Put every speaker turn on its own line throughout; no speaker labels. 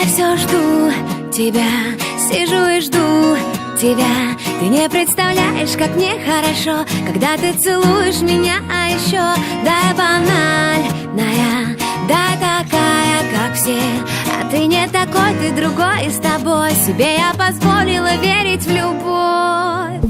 Я все жду тебя, сижу и жду тебя. Ты не представляешь, как мне хорошо, когда ты целуешь меня, а еще да, я банальная, да, такая, как все. А ты не такой, ты другой, и с тобой себе я позволила верить в любовь.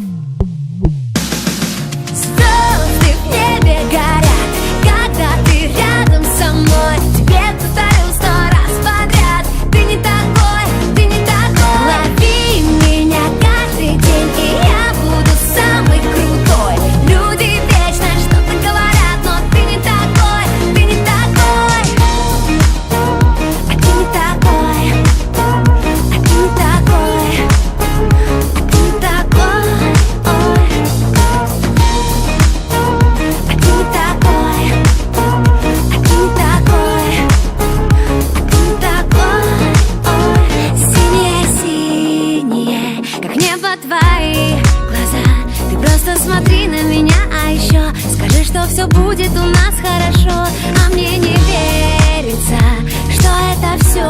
Звезды в небе горят, когда ты рядом со мной. Тебе повторю 100 раз подряд: ты не такой, ты не такой. Лови меня каждый день, и я буду самый крутой. Люди вечно что-то говорят, но ты не такой, ты не такой. А ты не такой, а ты не такой, а ты не такой. Ой. А ты не такой, а ты не такой, а ты не такой. Ой. Синее, синее, как небо твои глаза. Ты просто смотри на меня, а еще скажи, что все будет у нас хорошо. А мне не верится, что это все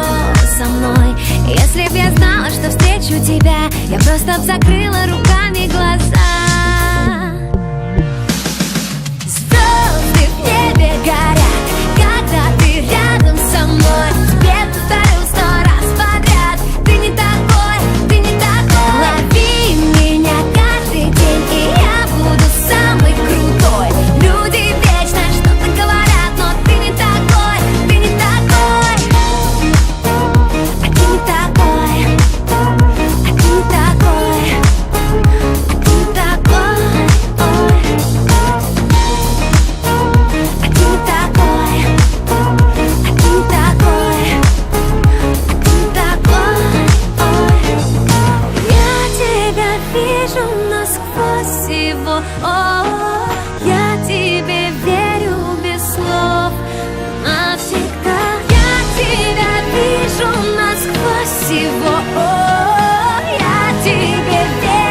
со мной. Если б я знала, что встречу тебя, я просто б закрыла руками глаза. Звезды в небе горят, когда ты рядом со мной. Тебе повторю 100 раз подряд: ты не такой, ты не такой. Лови меня каждый день, и я буду самый крутой. Люди вечно что-то говорят, но ты не такой, ты не такой. А ты не такой, а ты не такой, а ты не такой. Ой. А ты не такой, а ты не такой, а ты не такой. Ой. Я тебя вижу насквозь его.